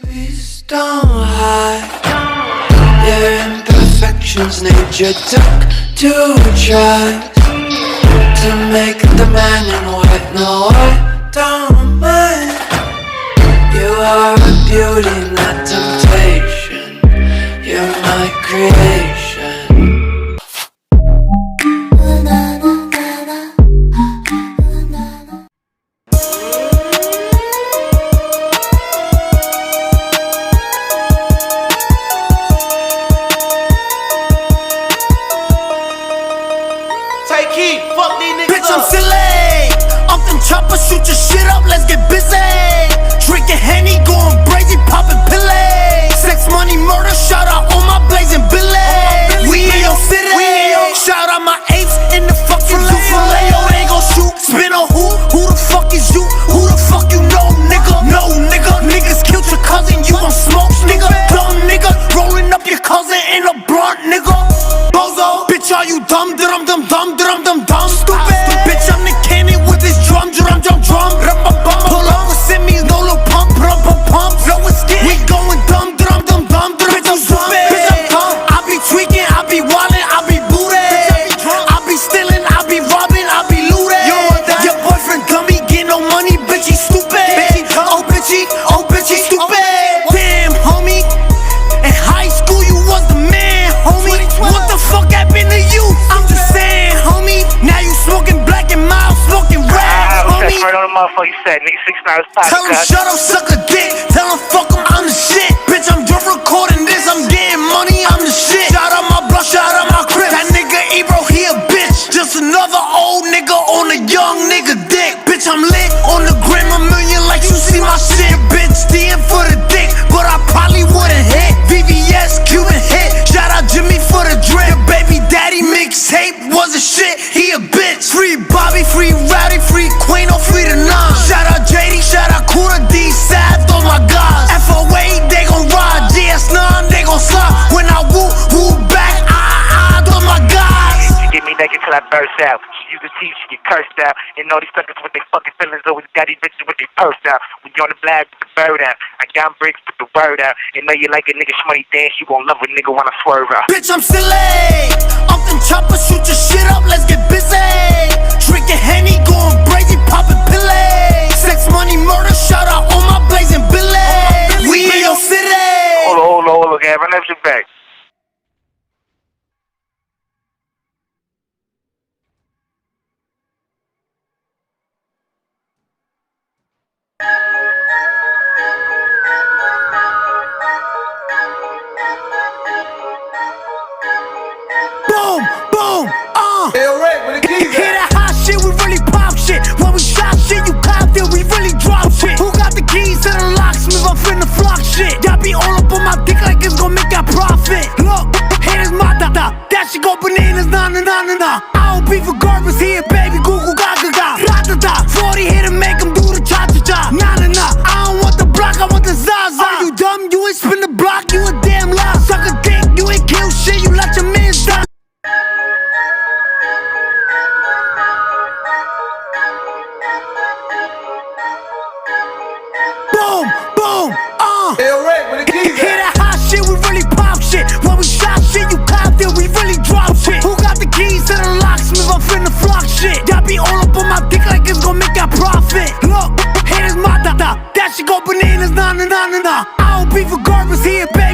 Please don't hide your imperfections. Nature took 2 tries to make the man in white. No, I don't mind. You are a beauty, not temptation. You're my creation. Bitch, I'm silly. Off them choppers, shoot your shit up, let's get busy. Drinking Henny, going crazy, popping pillay. Sex, money, murder, shout out all my blazing billy. We in your city. Shout out my apes in the fucking zoo. Filet-O, they gon' shoot. Spin on who? Who the fuck is you? Who the fuck you know, nigga? No, nigga. Niggas killed your cousin, you gon' smoke, nigga. Dumb nigga, rolling up your cousin in a blunt, nigga. Bozo, bitch, are you dumb? Dum dum dum dum dum dum. Stupid. Bitch, I'm the cannon with this drum. Pull up with semis, no little pump. Flow with skin. We going dumb. Bitch, I'm stupid. Bitch, I'm dumb. I be tweaking, I be wildin', I be booted. I be stealing, I be robbing, I be looting. Your boyfriend dummy, get no money, bitch, he stupid. Oh, bitch, he stupid. Damn, homie. In high school, you was the man, homie. What the fuck happened to you? I'm just saying, homie. Now you smoking black and mild, smoking red, homie. Right on the motherfucker, you said, nigga, 6 9 pocket. Tell him shut up, suck a dick. Tell him fuck him, I'm the shit. Bitch, I'm done recording this, I'm getting money, I'm the shit. Shout out my blood, shout out my crib. That nigga Ebro, he a bitch. Just another old nigga on a young nigga dick. Bitch, I'm lit on the gram, a million like you see my shit. Bitch, DM for the dick, but I probably wouldn't hit. VVS, Cuban hit. Shout out Jimmy for the drip. Your baby daddy mixtape was a shit, he a bitch. Free Bobby, free Rowdy, free Queen, or free the nine. Shout out JD, shout out Kuda, D, Sad, oh my gosh. FOA, they gon' ride, GS9, they gon' slide. When I woo back, oh my god. She get me naked till I burst out. She use the teeth, she get cursed out. And all these suckers with their fucking feelings always got these bitches with their purse out. When you on the black, put the bird out. I got bricks, put the word out. And know you like a nigga shmoney dance, you gon' love a nigga when I swerve out. Bitch, I'm silly. Off them choppers, shoot your shit up, let's get busy. Drinking Henny, going crazy, popping pillay. Sex, money, murder, shout out all my blazing billy. We in your city. Hold on, okay, run that shit back. Boom, boom, Hear that hot shit, we really pop shit. When we shot shit, you copped it, we really drop shit. Who got the keys to the locksmith? I'm finna flock shit. Y'all be all up on my dick like it's gon' make that profit. Look, here's my da-da. That shit go bananas, na-na-na-na-na. I don't beef for garbage here, baby, goo-goo, ga-ga-ga. Ra-da-da, 40 here to make him do the cha-cha-cha. Nah-na-na, I don't want the block, I want the zaza. Are you dumb? You ain't spin the block, you a damn lie. Suck a dick, you ain't kill shit, you let your mans die. Boom, boom, Hear that hot shit, we really pop shit. When we shot shit, you copped it, we really drop shit. Who got the keys to the locksmith? I'm finna flock shit. Y'all be all up on my dick like it's gon' make that profit. Look, here's my da-da. That shit go bananas, na-na-na-na-na. I don't beef for garbage here, baby.